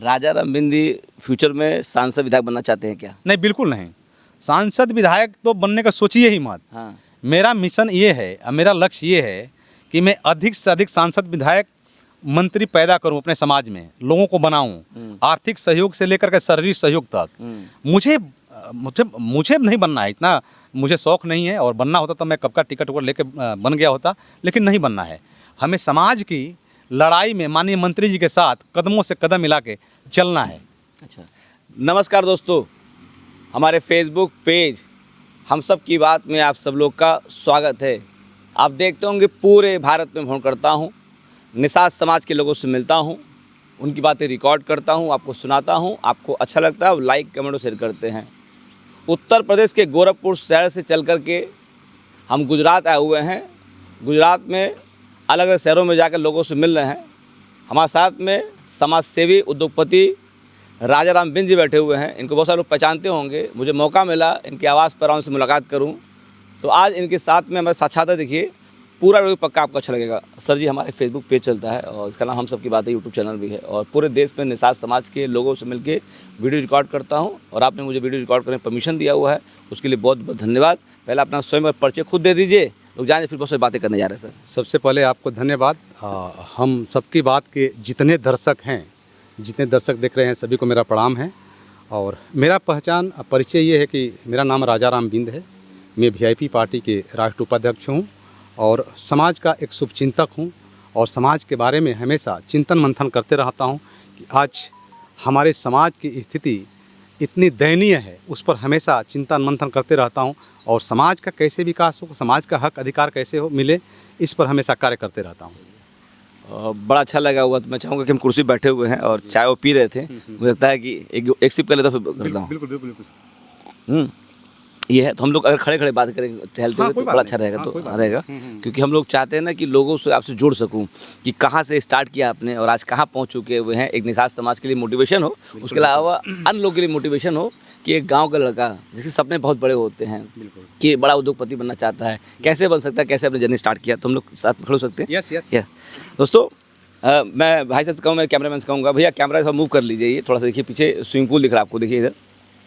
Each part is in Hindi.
राजा राम बिंदी फ्यूचर में सांसद विधायक बनना चाहते हैं क्या? नहीं, बिल्कुल नहीं। सांसद विधायक तो बनने का सोचिए ही मत। हाँ। मेरा मिशन ये है, मेरा लक्ष्य ये है कि मैं अधिक से अधिक सांसद विधायक मंत्री पैदा करूं अपने समाज में, लोगों को बनाऊं, आर्थिक सहयोग से लेकर के शारीरिक सहयोग तक। मुझे मुझे मुझे नहीं बनना है, इतना मुझे शौक़ नहीं है, और बनना होता तो मैं कब का टिकट वगैरह लेके बन गया होता, लेकिन नहीं बनना है। हमें समाज की लड़ाई में माननीय मंत्री जी के साथ कदमों से कदम मिला के चलना है। अच्छा, नमस्कार दोस्तों, हमारे फेसबुक पेज हम सब की बात में आप सब लोग का स्वागत है। आप देखते होंगे पूरे भारत में भ्रमण करता हूँ, निषाद समाज के लोगों से मिलता हूँ, उनकी बातें रिकॉर्ड करता हूँ, आपको सुनाता हूँ। आपको अच्छा लगता है, लाइक कमेंट और शेयर करते हैं। उत्तर प्रदेश के गोरखपुर शहर से चल कर के हम गुजरात आए हुए हैं। गुजरात में अलग अलग शहरों में जाकर लोगों से मिल रहे हैं। हमारे साथ में समाज सेवी उद्योगपति राजा राम बिंद जी बैठे हुए हैं। इनको बहुत सारे लोग पहचानते होंगे। मुझे मौका मिला इनके आवास पर उनसे मुलाकात करूं, तो आज इनके साथ में हमारे साक्षात्कार देखिए। पूरा वीडियो पक्का आपको अच्छा लगेगा। सर जी, हमारे फेसबुक पेज चलता है और इसका नाम हम सब की बातें यूट्यूब चैनल भी है, और पूरे देश में निषाद समाज के लोगों से मिलकर वीडियो रिकॉर्ड करता हूँ, और आपने मुझे वीडियो रिकॉर्ड करने परमिशन दिया हुआ है, उसके लिए बहुत बहुत धन्यवाद। पहले अपना स्वयं परिचय खुद दे दीजिए, लोग जाने फिर बहुत सारी बातें करने जा रहे हैं। सर, सबसे पहले आपको धन्यवाद। हम सबकी बात के जितने दर्शक हैं, जितने दर्शक देख रहे हैं, सभी को मेरा प्रणाम है। और मेरा पहचान परिचय ये है कि मेरा नाम राजा राम बिंद है। मैं वीआईपी पार्टी के राष्ट्रीय उपाध्यक्ष हूँ और समाज का एक शुभचिंतक हूँ, और समाज के बारे में हमेशा चिंतन मंथन करते रहता हूँ कि आज हमारे समाज की स्थिति इतनी दयनीय है, उस पर हमेशा चिंतन मंथन करते रहता हूँ, और समाज का कैसे विकास हो, समाज का हक अधिकार कैसे हो मिले, इस पर हमेशा कार्य करते रहता हूँ। बड़ा अच्छा लगा हुआ। तो मैं चाहूँगा कि हम कुर्सी बैठे हुए हैं और चाय वो पी रहे थे। मुझे लगता है कि एक सिप कर लेता फिर करता हूँ। बिल्कुल बिल्कुल बिल्कुल। ये है, तो हम लोग अगर खड़े खड़े बात करेंगे टहलते हुए तो बड़ा अच्छा रहेगा। तो रहेगा, क्योंकि हम लोग चाहते हैं ना कि लोगों से आपसे जुड़ सकूं, कि कहाँ से स्टार्ट किया आपने और आज कहाँ पहुँच चुके हुए हैं। एक निषाद समाज के लिए मोटिवेशन हो, उसके अलावा अन्य लोगों के लिए मोटिवेशन हो कि एक गाँव का लड़का जिसके सपने बहुत बड़े होते हैं कि बड़ा उद्योगपति बनना चाहता है, कैसे बन सकता है, कैसे अपनी जर्नी स्टार्ट किया। तो हम लोग साथ खड़े हो सकते हैं। यस दोस्तों, मैं भाई साहब से कहूँ, मैं कैमरामैन से कहूँगा, भैया कैमरा थोड़ा मूव कर लीजिए। ये थोड़ा सा देखिए, पीछे स्विमिंग पूल दिख रहा है आपको, देखिए इधर,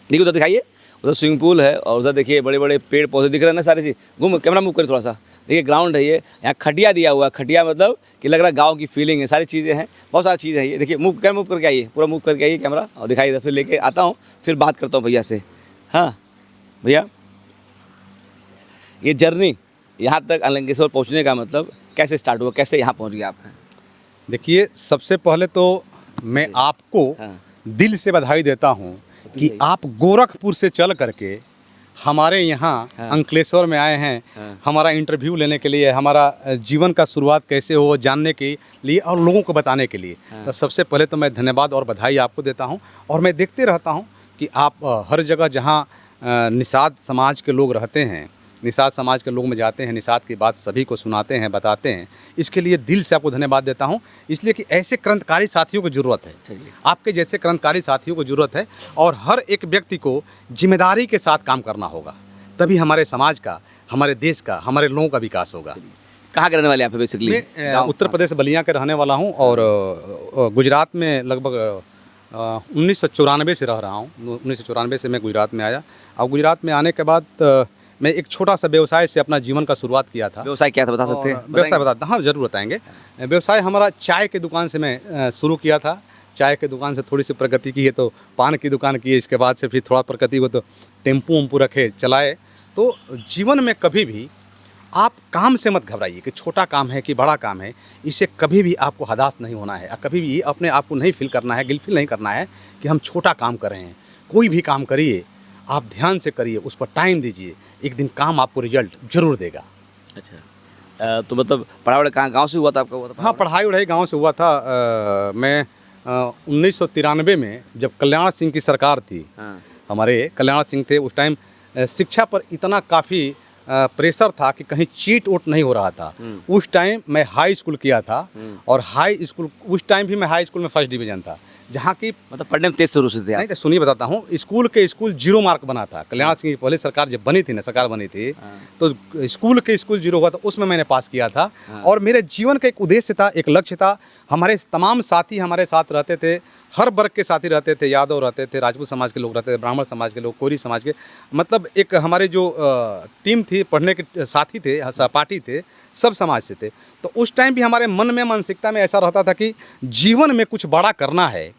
देखिए उधर दिखाइए, उधर स्विमिंग पूल है, और उधर देखिए बड़े बड़े पेड़ पौधे दिख रहे हैं ना, सारी चीज़। घूम, कैमरा मूव करिए थोड़ा सा, देखिए ग्राउंड है ये, यहाँ खटिया दिया हुआ है। खटिया मतलब कि लग रहा है गाँव की फीलिंग है, सारी चीज़ें हैं, बहुत सारी चीज़ें हैं ये। देखिए मूव करके आइए, पूरा मूव करके आइए कैमरा, और दिखाइए इधर। फिर लेके आता हूँ, फिर बात करता हूँ भैया से। हाँ भैया, ये जर्नी यहाँ तक अलंकेश्वर पहुँचने का मतलब कैसे स्टार्ट हुआ, कैसे यहाँ पहुँच गए आप? देखिए, सबसे पहले तो मैं आपको दिल से बधाई देता हूँ कि आप गोरखपुर से चल करके हमारे यहाँ अंकलेश्वर में आए हैं, हमारा इंटरव्यू लेने के लिए, हमारा जीवन का शुरुआत कैसे हो जानने के लिए और लोगों को बताने के लिए। तो सबसे पहले तो मैं धन्यवाद और बधाई आपको देता हूँ। और मैं देखते रहता हूँ कि आप हर जगह जहाँ निषाद समाज के लोग रहते हैं, निषाद समाज के लोग में जाते हैं, निषाद की बात सभी को सुनाते हैं, बताते हैं। इसके लिए दिल से आपको धन्यवाद देता हूं, इसलिए कि ऐसे क्रांतिकारी साथियों को ज़रूरत है, आपके जैसे क्रांतिकारी साथियों को ज़रूरत है। और हर एक व्यक्ति को जिम्मेदारी के साथ काम करना होगा, तभी हमारे समाज का, हमारे देश का, हमारे लोगों का विकास होगा। कहाँ के रहने वाले आप? बेसिकली मैं उत्तर प्रदेश बलिया के रहने वाला हूँ, और गुजरात में लगभग 1994 से रह रहा हूँ। 1994 से मैं गुजरात में आया, और गुजरात में आने के बाद मैं एक छोटा सा व्यवसाय से अपना जीवन का शुरुआत किया था। व्यवसाय क्या था, बता सकते हैं? व्यवसाय बताता, हाँ ज़रूर बताएंगे। व्यवसाय हमारा चाय के दुकान से मैं शुरू किया था। चाय के दुकान से थोड़ी सी प्रगति की है तो पान की दुकान की है, इसके बाद से फिर थोड़ा प्रगति हुआ तो टेम्पू वेम्पू रखे, चलाए। तो जीवन में कभी भी आप काम से मत घबराइए कि छोटा काम है कि बड़ा काम है, इससे कभी भी आपको हताश नहीं होना है। कभी भी अपने आप को नहीं फील करना है, गिल्ट फील नहीं करना है कि हम छोटा काम कर रहे हैं। कोई भी काम करिए, आप ध्यान से करिए, उस पर टाइम दीजिए, एक दिन काम आपको रिजल्ट जरूर देगा। अच्छा, तो मतलब पढ़ाई कहाँ, गांव से हुआ था आपका? हुआ था? हाँ, पढ़ाई वढ़ाई गांव से हुआ था। मैं 1993 में जब कल्याण सिंह की सरकार थी, हमारे कल्याण सिंह थे उस टाइम, शिक्षा पर इतना काफ़ी प्रेशर था कि कहीं चीट वोट नहीं हो रहा था। उस टाइम मैं हाई स्कूल किया था, और हाई स्कूल उस टाइम भी मैं हाई स्कूल में फर्स्ट डिवीज़न था, जहाँ की मतलब पढ़ने में तेज शुरू से थे? नहीं, तो सुनिए बताता हूँ। स्कूल 0 मार्क बना था। कल्याण सिंह की पहले सरकार जब बनी थी ना, सरकार बनी थी, तो स्कूल 0 हुआ था, उसमें मैंने पास किया था। और मेरे जीवन का एक उद्देश्य था, एक लक्ष्य था। हमारे तमाम साथी हमारे साथ रहते थे, हर वर्ग के साथी रहते थे, यादव रहते थे, राजपूत समाज के लोग रहते थे, ब्राह्मण समाज के लोग, कोरी समाज के, मतलब एक हमारे जो टीम थी, पढ़ने के साथी थे, सहपाठी थे, सब समाज से थे। तो उस टाइम भी हमारे मन में, मानसिकता में ऐसा रहता था कि जीवन में कुछ बड़ा करना है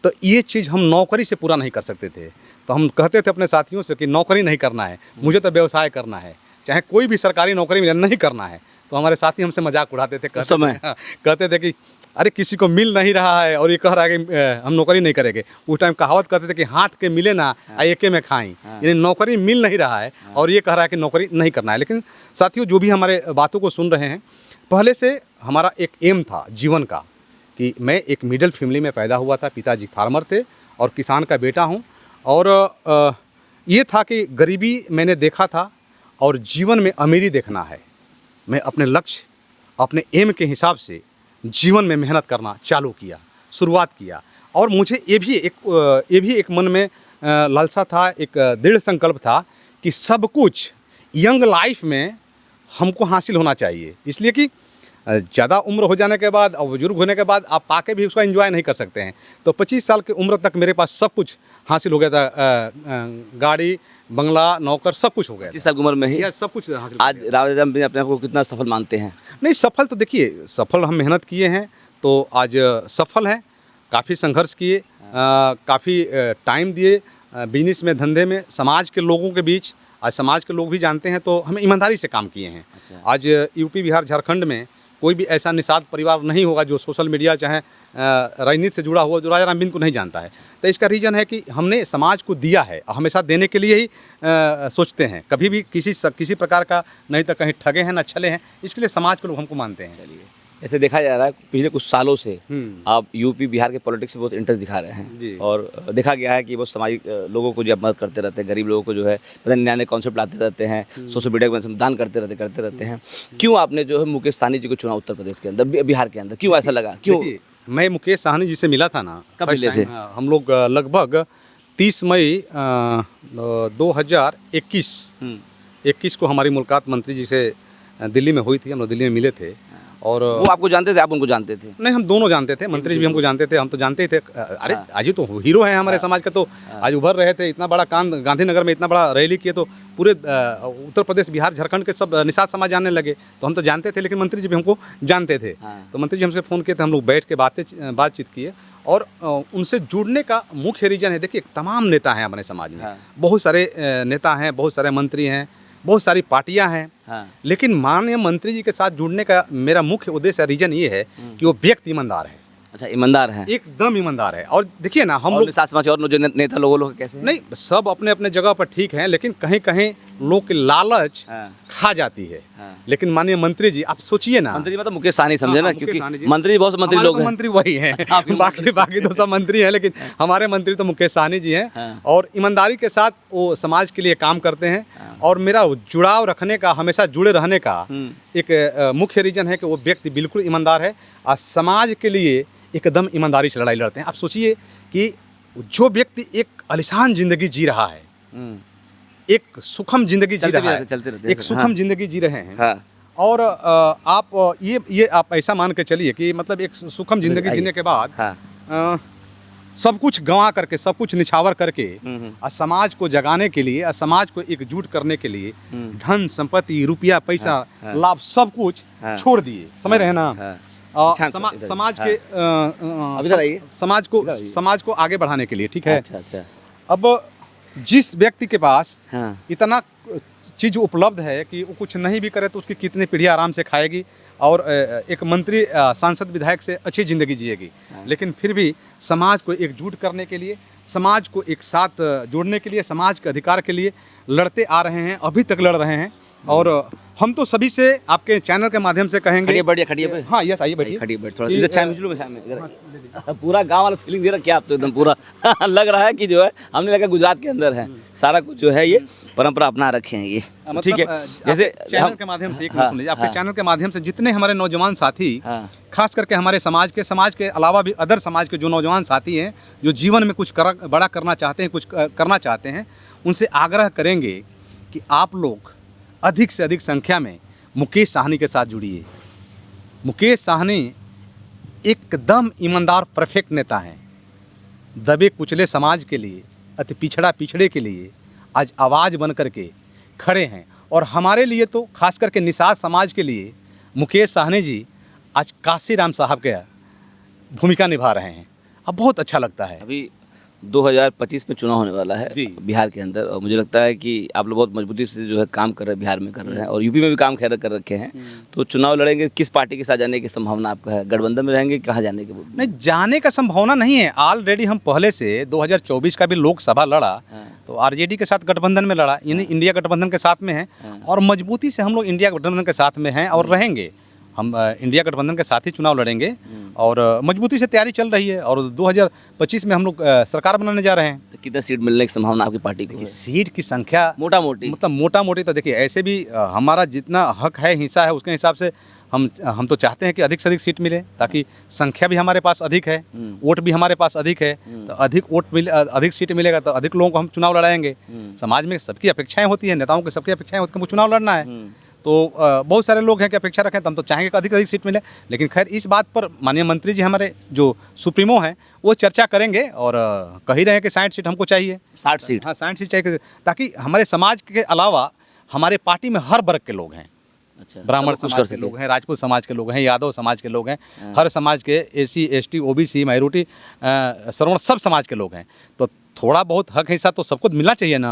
तो ये चीज़ हम नौकरी से पूरा नहीं कर सकते थे। तो हम कहते थे अपने साथियों से कि नौकरी नहीं करना है, मुझे तो व्यवसाय करना है, चाहे कोई भी सरकारी नौकरी मिले, नहीं करना है। तो हमारे साथी हमसे मजाक उड़ाते थे, कहते थे कि अरे किसी को मिल नहीं रहा है और ये कह रहा है कि हम नौकरी नहीं करेंगे। उस टाइम कहावत कहते थे कि हाथ के मिले ना एके में खाएं, यानी नौकरी मिल नहीं रहा है और ये कह रहा है कि नौकरी नहीं करना है। लेकिन साथियों, जो भी हमारे बातों को सुन रहे हैं, पहले से हमारा एक एम था जीवन का कि मैं एक मिडिल फैमिली में पैदा हुआ था, पिताजी फार्मर थे और किसान का बेटा हूँ। और ये था कि गरीबी मैंने देखा था और जीवन में अमीरी देखना है। मैं अपने लक्ष्य, अपने एम के हिसाब से जीवन में मेहनत करना चालू किया, शुरुआत किया। और मुझे ये भी एक मन में लालसा था, एक दृढ़ संकल्प था कि सब कुछ यंग लाइफ में हमको हासिल होना चाहिए। इसलिए कि ज़्यादा उम्र हो जाने के बाद और बुजुर्ग होने के बाद आप पाके भी उसका एंजॉय नहीं कर सकते हैं। तो 25 साल की उम्र तक मेरे पास सब कुछ हासिल हो गया था, गाड़ी, बंगला, नौकर, सब कुछ हो गया। 25 साल की उम्र में ही सब कुछ हासिल। आज राजा अपने आप को कितना सफल मानते हैं? नहीं, सफल तो देखिए, सफल हम मेहनत किए हैं तो आज सफल हैं। काफ़ी संघर्ष किए, काफ़ी टाइम दिए बिजनेस में, धंधे में, समाज के लोगों के बीच। आज समाज के लोग भी जानते हैं तो हमें ईमानदारी से काम किए हैं। अच्छा। आज यूपी, बिहार, झारखंड में कोई भी ऐसा निषाद परिवार नहीं होगा जो सोशल मीडिया चाहे राजनीति से जुड़ा हुआ जो राजा राम बिंद को नहीं जानता है। तो इसका रीज़न है कि हमने समाज को दिया है, हमेशा देने के लिए ही सोचते हैं। कभी भी किसी प्रकार का नहीं तो कहीं ठगे हैं, न छले हैं। इसके लिए समाज के लोग हमको मानते हैं। चलिए, ऐसे देखा जा रहा है पिछले कुछ सालों से आप यूपी बिहार के पॉलिटिक्स में बहुत इंटरेस्ट दिखा रहे हैं और देखा गया है कि वो सामाजिक लोगों को जो मदद करते रहते हैं, गरीब लोगों को जो है पता नहीं नए कॉन्सेप्ट लाते रहते हैं, सोशल मीडिया में दान करते रहते हैं। क्यों आपने जो है मुकेश सहनी जी को चुना उत्तर प्रदेश के अंदर, बिहार के अंदर, क्यों ऐसा लगा? क्यों? मैं मुकेश सहनी जी से मिला था ना, कब मिले थे हम लोग? लगभग 30 मई 2021 को हमारी मुलाकात मंत्री जी से दिल्ली में हुई थी। हम लोग दिल्ली में मिले थे। और वो आपको जानते थे, आप उनको जानते थे? नहीं, हम दोनों जानते थे। मंत्री जी भी हमको जानते थे, हम तो जानते ही थे। अरे आज ही तो हीरो हैं हमारे समाज का, तो आज उभर रहे थे। इतना बड़ा कांड गांधीनगर में, इतना बड़ा रैली किए तो पूरे उत्तर प्रदेश, बिहार, झारखंड के सब निषाद समाज जानने लगे। तो हम तो जानते थे, लेकिन मंत्री जी भी हमको जानते थे। तो मंत्री जी हमसे फ़ोन किए थे, हम लोग बैठ के बातचीत किए। और उनसे जुड़ने का मुख्य रीज़न है, देखिए तमाम नेता हैं हमारे समाज में, बहुत सारे नेता हैं, बहुत सारे मंत्री हैं, बहुत सारी पार्टियां हैं। लेकिन माननीय मंत्री जी के साथ जुड़ने का मेरा मुख्य उद्देश्य, रीजन ये है कि वो व्यक्ति ईमानदार है। अच्छा, ईमानदार है, एकदम ईमानदार है। और देखिए ना, हम लोग समाज और जो नेता लोग कैसे हैं? नहीं, सब अपने अपने जगह पर ठीक हैं, लेकिन कहीं कहीं लोग की लालच खा जाती है। लेकिन माननीय मंत्री जी, आप सोचिए ना, मंत्री मतलब मुकेश सहनी समझे ना, क्योंकि मंत्री बहुत मंत्री लोग हैं। मंत्री वही हैं, बाकी तो सब मंत्री हैं, लेकिन हमारे मंत्री तो मुकेश सहनी जी हैं। और ईमानदारी के साथ वो समाज के लिए काम करते हैं। और मेरा जुड़ाव रखने का, हमेशा जुड़े रहने का एक मुख्य रीजन है कि वो व्यक्ति बिल्कुल ईमानदार है और समाज के लिए एकदम ईमानदारी से लड़ाई लड़ते हैं। आप सोचिए कि जो व्यक्ति एक आलीशान जिंदगी जी रहा है, एक सुखम जिंदगी जी रहा है, एक सुखम जिंदगी जी रहे हैं। और आप ये आप ऐसा मान के चलिए कि मतलब एक सुखम जिंदगी जीने के बाद सब कुछ गंवा करके, सब कुछ निछावर करके समाज को जगाने के लिए, समाज को एकजुट करने के लिए धन संपत्ति, रुपया, पैसा, लाभ, सब कुछ छोड़ दिए। समझ रहे हैं ना? समाज को आगे बढ़ाने के लिए, ठीक है। अच्छा। अब जिस व्यक्ति के पास इतना चीज़ उपलब्ध है कि वो कुछ नहीं भी करे तो उसकी कितनी पीढ़ी आराम से खाएगी और एक मंत्री, सांसद, विधायक से अच्छी ज़िंदगी जिएगी। लेकिन फिर भी समाज को एकजुट करने के लिए, समाज को एक साथ जोड़ने के लिए, समाज के अधिकार के लिए लड़ते आ रहे हैं, अभी तक लड़ रहे हैं। और हम तो सभी से आपके चैनल के माध्यम से कहेंगे, बढ़िया। हाँ, यस, आइए बैठिए। पूरा गांव वाला फीलिंग दे रहा, क्या आप तो एकदम पूरा लग रहा है कि जो है हमने लगा गुजरात के अंदर है। सारा कुछ जो है ये परंपरा अपना रखे हैं ये, ठीक है। जैसे चैनल के माध्यम से एक सुन लीजिए, आपके चैनल के माध्यम से जितने हमारे नौजवान साथी, खास करके हमारे समाज के अलावा भी अदर समाज के जो नौजवान साथी हैं, जो जीवन में कुछ बड़ा करना चाहते हैं, कुछ करना चाहते हैं, उनसे आग्रह करेंगे कि आप लोग अधिक से अधिक संख्या में मुकेश सहनी के साथ जुड़िए। मुकेश सहनी एकदम ईमानदार, परफेक्ट नेता हैं। दबे कुचले समाज के लिए, अति पिछड़े के लिए आज आवाज़ बन करके खड़े हैं। और हमारे लिए तो खास करके निषाद समाज के लिए मुकेश साहनी जी आज काशीराम साहब के भूमिका निभा रहे हैं। अब बहुत अच्छा लगता है। अभी 2025 में चुनाव होने वाला है जी। बिहार के अंदर, और मुझे लगता है कि आप लोग बहुत मजबूती से जो है काम कर रहे हैं, बिहार में कर रहे हैं और यूपी में भी काम खैर कर रखे हैं। तो चुनाव लड़ेंगे, किस पार्टी के साथ जाने की संभावना आपका है? गठबंधन में रहेंगे, कहाँ जाने के? नहीं, जाने का संभावना नहीं है। ऑलरेडी हम पहले से 2024 का भी लोकसभा लड़ा तो आरजेडी के साथ गठबंधन में लड़ा, यानी इंडिया गठबंधन के साथ में हैं और मजबूती से हम लोग इंडिया गठबंधन के साथ में हैं और रहेंगे। हम इंडिया गठबंधन के साथ ही चुनाव लड़ेंगे और मजबूती से तैयारी चल रही है और 2025 में हम लोग सरकार बनाने जा रहे हैं। तो कितना सीट मिलने की संभावना आपकी पार्टी को देखिए, है? सीट की संख्या मोटा मोटी मतलब मोटा मोटी तो देखिए ऐसे भी हमारा जितना हक है, हिस्सा है, उसके हिसाब से हम तो चाहते हैं कि अधिक से अधिक सीट मिले, ताकि संख्या भी हमारे पास अधिक है, वोट भी हमारे पास अधिक है। तो अधिक सीट मिलेगा तो अधिक लोगों को हम चुनाव लड़ाएंगे। समाज में सबकी अपेक्षाएं होती है, नेताओं की सबकी अपेक्षाएं होती है कि हमको चुनाव लड़ना है। तो बहुत सारे लोग हैं कि अपेक्षा रखें तो हम तो चाहेंगे कि अधिक सीट मिले। लेकिन खैर इस बात पर माननीय मंत्री जी हमारे जो सुप्रीमो हैं वो चर्चा करेंगे और कह ही रहे हैं कि 60 सीट हमको चाहिए। 60 सीट? हाँ, 60 सीट चाहिए, ताकि हमारे समाज के अलावा हमारे पार्टी में हर वर्ग के लोग हैं। अच्छा, ब्राह्मण समाज के लोग हैं, राजपूत समाज के लोग हैं, यादव समाज के लोग हैं, हर समाज के एसी, एसटी, ओबीसी, माइनॉरिटी, श्रवण, सब समाज के लोग हैं। तो थोड़ा बहुत हक हिस्सा तो सबको मिलना चाहिए ना।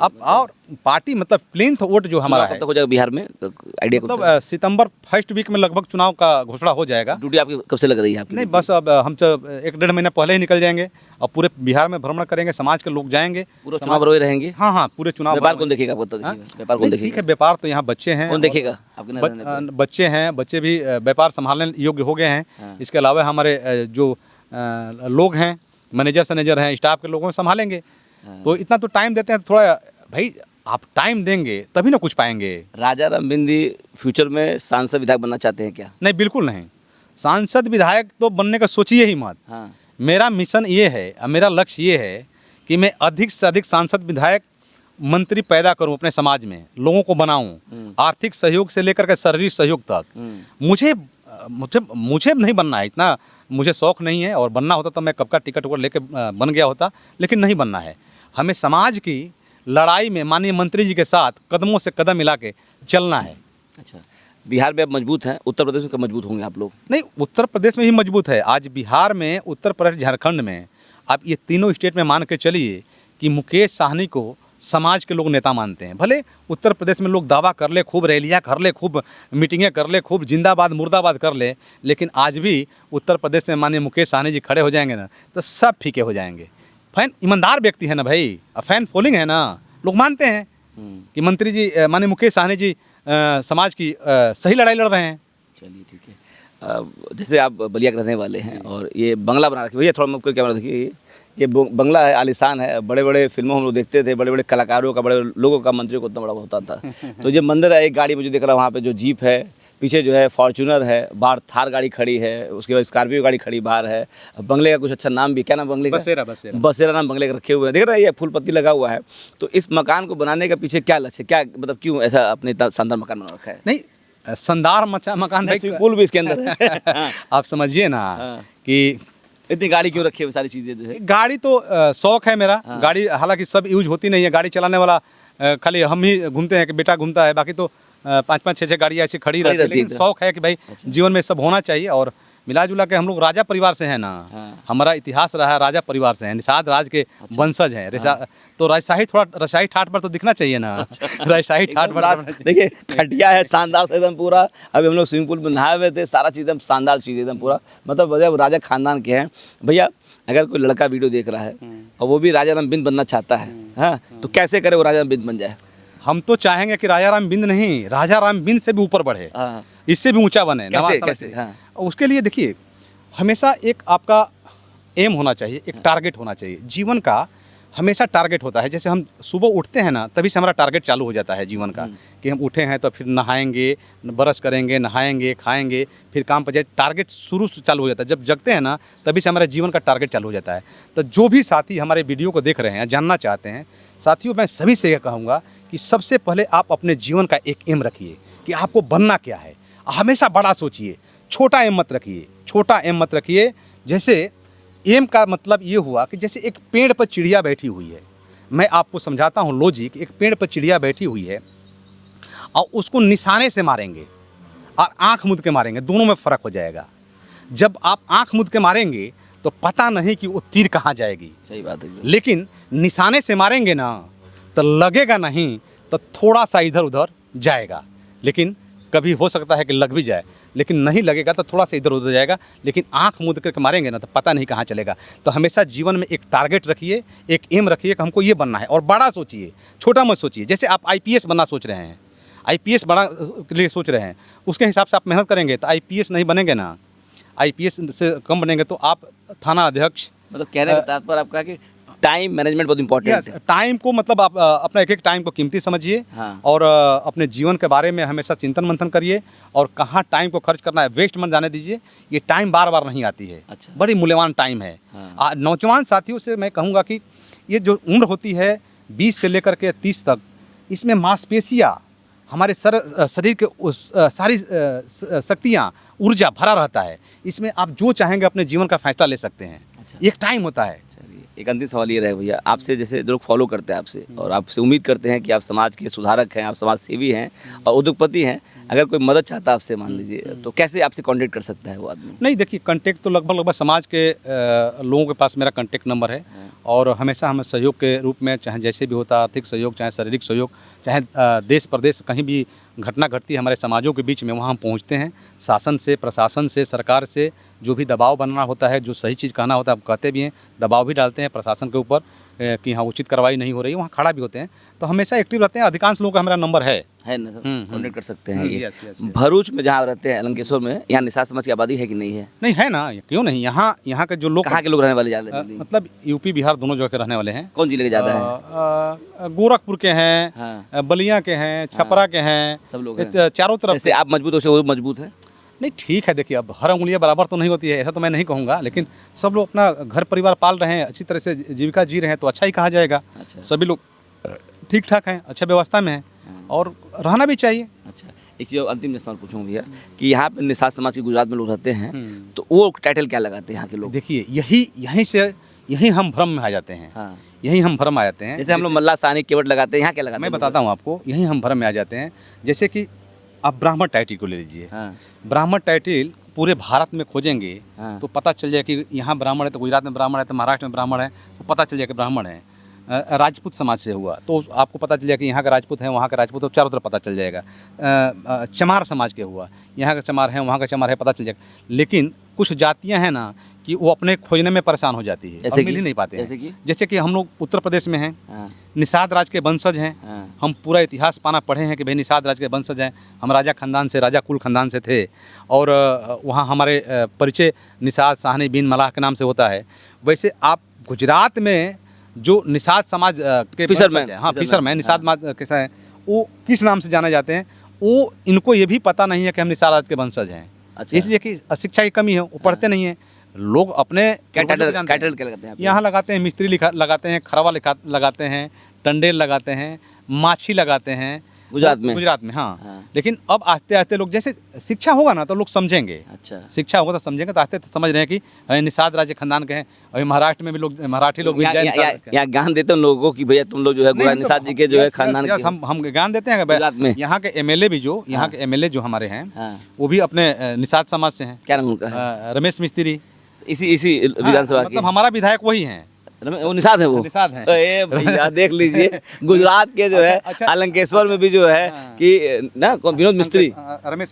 अब और पार्टी मतलब प्लेन्थ वोट जो हमारा है, कब तक हो जाएगा बिहार में आइडिया? मतलब सितंबर फर्स्ट वीक में लगभग चुनाव का घोषणा हो जाएगा। ड्यूटी आपकी कब से लग रही है आपकी? नहीं, बस अब हम तो 1-1.5 महीना पहले ही निकल जाएंगे और पूरे बिहार में भ्रमण करेंगे, समाज के लोग जाएंगे। पूरा चुनाव भरोए रहेंगे? हाँ हाँ, पूरे चुनाव। व्यापार कौन देखेगा? व्यापार कौन देखेगा? ठीक है, व्यापार तो यहाँ बच्चे हैं। कौन देखेगा आपके? बच्चे हैं, बच्चे भी व्यापार संभालने योग्य हो गए हैं। इसके अलावा हमारे जो लोग हैं, मैनेजर हैं, स्टाफ के लोगों को संभालेंगे। तो इतना तो टाइम देते हैं, थोड़ा भाई आप टाइम देंगे तभी ना कुछ पाएंगे। राजा राम बिंदी फ्यूचर में सांसद विधायक बनना चाहते हैं क्या? नहीं, बिल्कुल नहीं। सांसद विधायक तो बनने का सोचिए ही मत। हाँ। मेरा मिशन ये है, मेरा लक्ष्य ये है कि मैं अधिक से अधिक सांसद, विधायक, मंत्री पैदा करूं अपने समाज में, लोगों को बनाऊं, आर्थिक सहयोग से लेकर के शारीरिक सहयोग तक। मुझे नहीं बनना है, इतना मुझे शौक नहीं है। और बनना होता तो मैं कब का टिकट वोट लेके बन गया होता, लेकिन नहीं बनना है। हमें समाज की लड़ाई में माननीय मंत्री जी के साथ कदमों से कदम मिला के चलना है। अच्छा, बिहार में आप मजबूत हैं, उत्तर प्रदेश में कब मजबूत होंगे आप लोग? नहीं, उत्तर प्रदेश में भी मजबूत है। आज बिहार में, उत्तर प्रदेश, झारखंड में आप ये तीनों स्टेट में मान के चलिए कि मुकेश साहनी को समाज के लोग नेता मानते हैं। भले उत्तर प्रदेश में लोग दावा कर ले, खूब रैलियाँ कर ले, खूब मीटिंगें कर ले, खूब जिंदाबाद मुर्दाबाद कर ले, लेकिन आज भी उत्तर प्रदेश में माननीय मुकेश साहनी जी खड़े हो जाएंगे ना तो सब फीके हो जाएंगे। फैन ईमानदार व्यक्ति है ना भाई, फैन फॉलोइंग है ना, लोग मानते हैं कि मंत्री जी, माननीय मुकेश साहनी जी समाज की सही लड़ाई लड़ रहे हैं। चलिए ठीक है। जैसे आप बलिया के रहने वाले हैं और ये बंगला बना रखे, भैया थोड़ा मुझको कैमरा देखिए, ये बंगला है, आलीशान है, बड़े बड़े फिल्मों हम लोग देखते थे, बड़े बड़े कलाकारों का, बड़े लोगों का, मंत्रियों को इतना बड़ा होता था। तो ये मंदिर है, एक गाड़ी मुझे दिख रहा है वहाँ पे, जो जीप है, पीछे जो है फॉर्च्यूनर है, बाहर थार गाड़ी खड़ी है, उसके बाद स्कॉर्पियो गाड़ी खड़ी बाहर है। बंगले का कुछ अच्छा नाम भी, क्या नाम बंगले का? बसेरा नाम बंगले का रखे हुए हैं, देख रहे हैं, ये फूल पत्ती लगा हुआ है। तो इस मकान को बनाने के पीछे क्या लक्ष्य, क्या मतलब क्यों ऐसा अपने इतना शानदार मकान बना रखा है? नहीं, शानदार मकान भाई, पुल भी इसके अंदर है। आप समझिए ना कि इतनी गाड़ी क्यों रखी है, सारी चीज़ें जो है? गाड़ी तो शौक है मेरा। गाड़ी हालांकि सब यूज होती नहीं है, गाड़ी चलाने वाला खाली हम ही घूमते हैं कि बेटा घूमता है, बाकी तो 5-5, 6-6 गाड़ियाँ ऐसी खड़ी रहती है। लेकिन शौक है कि भाई जीवन में सब होना चाहिए। और मिला जुला के हम लोग राजा परिवार से हैं ना, हमारा इतिहास रहा है, राजा परिवार से हैं, निषाद राज के वंशज हैं। तो राजशाही, थोड़ा राजशाही ठाठ पर तो दिखना चाहिए ना। राजशाही ठाठ पर देखिए, खटिया है शानदार से एकदम पूरा। अभी हम लोग स्विमिंग पूल में नहाए हुए थे, सारा चीज़ एकदम शानदार चीज़, एकदम पूरा मतलब जब राजा खानदान के हैं। भैया अगर कोई लड़का वीडियो देख रहा है और वो भी राजा राम बिंद बनना चाहता है, हाँ, तो कैसे करे वो राजा राम बिंद बन जाए? हम तो चाहेंगे कि राजा राम बिंद नहीं, राजा राम बिंद से भी ऊपर बढ़े, इससे भी ऊंचा बने। कैसे? हाँ। उसके लिए देखिए, हमेशा एक आपका एम होना चाहिए, एक टारगेट होना चाहिए। जीवन का हमेशा टारगेट होता है। जैसे हम सुबह उठते हैं ना, तभी से हमारा टारगेट चालू हो जाता है जीवन का, कि हम उठे हैं तो फिर नहाएंगे, ब्रश करेंगे, नहाएंगे, खाएंगे, फिर काम पर जाए। टारगेट शुरू से चालू हो जाता है। जब जगते हैं ना, तभी से हमारा जीवन का टारगेट चालू हो जाता है। तो जो भी साथी हमारे वीडियो को देख रहे हैं, जानना चाहते हैं, साथियों, मैं सभी से यह कहूँगा कि सबसे पहले आप अपने जीवन का एक एम रखिए कि आपको बनना क्या है। हमेशा बड़ा सोचिए, छोटा एम मत रखिए, छोटा एम मत रखिए। जैसे एम का मतलब ये हुआ कि जैसे एक पेड़ पर चिड़िया बैठी हुई है, मैं आपको समझाता हूँ लॉजिक। एक पेड़ पर चिड़िया बैठी हुई है और उसको निशाने से मारेंगे और आंख मूंद के मारेंगे, दोनों में फ़र्क हो जाएगा। जब आप आंख मूंद के मारेंगे तो पता नहीं कि वो तीर कहाँ जाएगी। सही बात है। लेकिन निशाने से मारेंगे ना तो लगेगा नहीं, तो थोड़ा सा इधर उधर जाएगा, लेकिन कभी हो सकता है कि लग भी जाए, लेकिन नहीं लगेगा तो थोड़ा सा इधर उधर जाएगा। लेकिन आंख मूंद करके मारेंगे ना तो पता नहीं कहाँ चलेगा। तो हमेशा जीवन में एक टारगेट रखिए, एक एम रखिए कि हमको ये बनना है, और बड़ा सोचिए, छोटा मत सोचिए। जैसे आप आईपीएस बनना सोच रहे हैं, आईपीएस बड़ा के लिए सोच रहे हैं, उसके हिसाब से आप मेहनत करेंगे तो आईपीएस नहीं बनेंगे ना। आईपीएस से कम बनेंगे तो आप थाना अध्यक्ष, मतलब कहने का तात्पर्य आपका कि टाइम मैनेजमेंट बहुत इंपॉर्टेंट है। टाइम को मतलब आप अपना एक एक टाइम को कीमती समझिए। हाँ। और अपने जीवन के बारे में हमेशा चिंतन मंथन करिए, और कहाँ टाइम को खर्च करना है वेस्ट मत जाने दीजिए। ये टाइम बार बार नहीं आती है। अच्छा। बड़ी मूल्यवान टाइम है। हाँ। नौजवान साथियों से मैं कहूँगा कि ये जो उम्र होती है 20 से लेकर के 30 तक, इसमें मांसपेशियाँ, हमारे शरीर के उस सारी शक्तियाँ, ऊर्जा भरा रहता है। इसमें आप जो चाहेंगे अपने जीवन का फैसला ले सकते हैं। अच्छा। एक टाइम होता है। चलिए, एक अंतिम सवाल ये रहे भैया आपसे, जैसे लोग फॉलो करते हैं आपसे और आपसे उम्मीद करते हैं कि आप समाज के सुधारक हैं, आप समाज सेवी हैं और उद्योगपति हैं, अगर कोई मदद चाहता है आपसे मान लीजिए, तो कैसे आपसे कांटेक्ट कर सकता है वो आदमी? नहीं, देखिए, कांटेक्ट तो लगभग समाज के लोगों के पास मेरा कांटेक्ट नंबर है, और हमेशा हम सहयोग के रूप में, चाहे जैसे भी होता, आर्थिक सहयोग, चाहे शारीरिक सहयोग, चाहे देश प्रदेश कहीं भी घटना घटती है हमारे समाजों के बीच में, वहाँ हम पहुँचते हैं। शासन से, प्रशासन से, सरकार से जो भी दबाव बनाना होता है, जो सही चीज़ कहना होता है, हम कहते भी हैं, दबाव भी डालते हैं प्रशासन के ऊपर कि हाँ उचित कार्रवाई नहीं हो रही है, वहाँ खड़ा भी होते हैं। तो हमेशा एक्टिव रहते हैं। अधिकांश लोगों का मेरा नंबर है ना सर, कांटेक्ट कर सकते हैं। ये यस, यस। भरूच में जहाँ रहते हैं, अलंकेश्वर में, यहाँ निषाद समाज की आबादी है कि नहीं है? नहीं है ना, क्यों नहीं। यहाँ के जो लोग, कहाँ के लोग रहने वाले ज़्यादा? मतलब यूपी बिहार दोनों जगह के रहने वाले हैं। कौन जिले के ज़्यादा है? गोरखपुर के हैं, हाँ। बलिया के हैं, छपरा के हैं, सब लोग हैं। चारों तरफ। जैसे आप मजबूत हो, वैसे वो मजबूत है। नहीं, ठीक है, देखिए, अब हर उंगलियां बराबर तो नहीं होती है, ऐसा तो मैं नहीं कहूँगा, लेकिन सब लोग अपना घर परिवार पाल रहे हैं, अच्छी तरह से जीविका जी रहे हैं, तो अच्छा ही कहा जाएगा। अच्छा। सभी लोग ठीक ठाक हैं, अच्छा व्यवस्था में हैं, और रहना भी चाहिए। अच्छा, एक चीज़ अंतिम सवाल पूछूंगा भैया कि यहाँ पे निषाद समाज के गुजरात में लोग रहते हैं, तो वो टाइटल क्या लगाते हैं यहाँ के लोग? देखिए, यहीं हम भ्रम में आ जाते हैं। हाँ। यहीं हम भ्रम आ जाते हैं। जैसे हम लोग मल्ला सानी केवट लगाते हैं, यहाँ क्या लगाते हैं? मैं बताता हूँ आपको, यहीं हम भ्रम में आ जाते हैं। जैसे कि आप ब्राह्मण टाइटल को ले लीजिए। हाँ। ब्राह्मण टाइटल पूरे भारत में खोजेंगे, हाँ। तो पता चल जाए कि यहाँ ब्राह्मण है, तो गुजरात में ब्राह्मण है, तो महाराष्ट्र में ब्राह्मण है, तो पता चल जाए कि ब्राह्मण है। राजपूत समाज से हुआ तो आपको पता चल जाएगा कि यहाँ का राजपूत है, वहाँ का राजपूत है, चारों तरफ पता चल जाएगा। चमार समाज के हुआ, यहाँ का चमार है, वहाँ का चमार है, पता चल जाएगा। लेकिन कुछ जातियाँ हैं ना कि वो अपने खोजने में परेशान हो जाती है, जैसे मिल ही नहीं पाते जैसे हैं। जैसे कि हम लोग उत्तर प्रदेश में हैं, हाँ। निषाद राज के वंशज हैं। हाँ। हम पूरा इतिहास पाना पढ़े हैं कि भाई निषाद राज के वंशज हैं, हम राजा खानदान से, राजा कुल खानदान से थे, और वहाँ हमारे परिचय निषाद साहनी बिन मलाह के नाम से होता है। वैसे आप गुजरात में जो निषाद समाज के फिशरमैन, हाँ, फिशरमैन निषाद कैसा है, वो किस नाम से जाने जाते हैं, वो इनको ये भी पता नहीं है कि हम निषाद राज के वंशज हैं। अच्छा। इसलिए कि शिक्षा की कमी है, वो पढ़ते नहीं हैं। लोग अपने क्या टाइटल क्या लगाते हैं? यहाँ लगाते हैं, मिस्त्री लगाते हैं, खरवा लगाते हैं, टंडेल लगाते हैं, माछी लगाते हैं गुजरात में। हाँ। लेकिन अब आस्ते आस्ते लोग, जैसे शिक्षा होगा ना तो लोग समझेंगे। अच्छा। शिक्षा होगा तो समझेंगे, तो आस्ते समझ रहे हैं कि निषाद राज्य खानदान के हैं। अभी महाराष्ट्र में भी लोग, मराठी लोग भी यहाँ ज्ञान देते हैं लोगों को कि भैया तुम लोग जो है निषाद जी के जो है खानदान, हम ज्ञान देते हैं। यहाँ के एमएलए भी यहाँ के एमएलए जो हमारे हैं, वो भी अपने निषाद समाज से हैं। क्या नाम उनका है? रमेश मिस्त्री। इसी विधानसभा मतलब हमारा विधायक वही हैं। वो निषाद है, वो निषाद है। ए भैया देख लीजिए, गुजरात के जो है अलंकेश्वर में भी जो है कि ना विनोद मिस्त्री, रमेश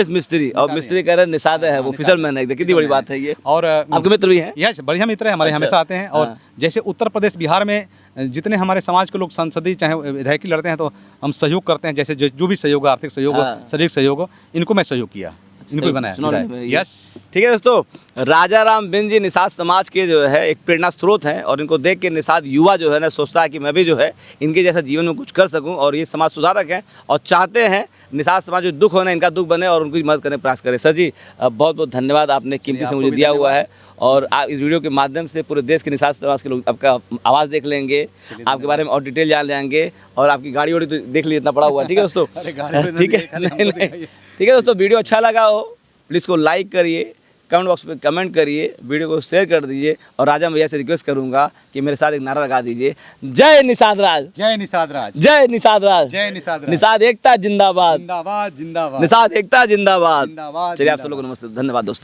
मिस्त्री, और मिस्त्री कह रहे निषाद है, वो फिशरमैन है। कितनी बड़ी बात है ये। और आपके मित्र भी हैं? यस, बढ़िया मित्र है हमारे, हमेशा आते हैं। और जैसे उत्तर प्रदेश बिहार में जितने हमारे समाज के लोग संसदीय चाहे विधायकी लड़ते हैं, तो हम सहयोग करते हैं। जैसे जो भी सहयोग, आर्थिक सहयोग, शारीरिक सहयोग, इनको मैं सहयोग किया, इनको भी बनाया। यस, ठीक है दोस्तों, राजा राम बिन जी निषाद समाज के जो है एक प्रेरणा स्रोत हैं, और इनको देख के निषाद युवा जो है ना सोचता है कि मैं भी जो है इनके जैसा जीवन में कुछ कर सकूं, और ये समाज सुधारक हैं और चाहते हैं निषाद समाज जो दुख होना इनका दुख बने और उनकी मदद करने का प्रयास करें। सर जी बहुत बहुत धन्यवाद, आपने कीमती से मुझे दिया हुआ है, और आप इस वीडियो के माध्यम से पूरे देश के निषाद समाज के लोग आपका आवाज़ देख लेंगे, आपके बारे में और डिटेल जान लेंगे, और आपकी गाड़ी वाड़ी तो देख लीजिए इतना पड़ा हुआ है। ठीक है दोस्तों, ठीक है, ठीक है दोस्तों, वीडियो अच्छा लगा हो प्लीज़ को लाइक करिए, कमेंट बॉक्स में कमेंट करिए, वीडियो को शेयर कर दीजिए और राजा भैया से रिक्वेस्ट करूंगा कि मेरे साथ एक नारा लगा दीजिए, जय निषाद राज, जय निषाद राज, जय निषाद राज, जय निषाद राज, निषाद एकता जिंदाबाद, जिंदाबाद जिंदाबाद, निषाद एकता जिंदाबाद। जिंदाबाद, चलिए आप सब जिंदाबाद। लोग को नमस्ते, धन्यवाद दोस्तों।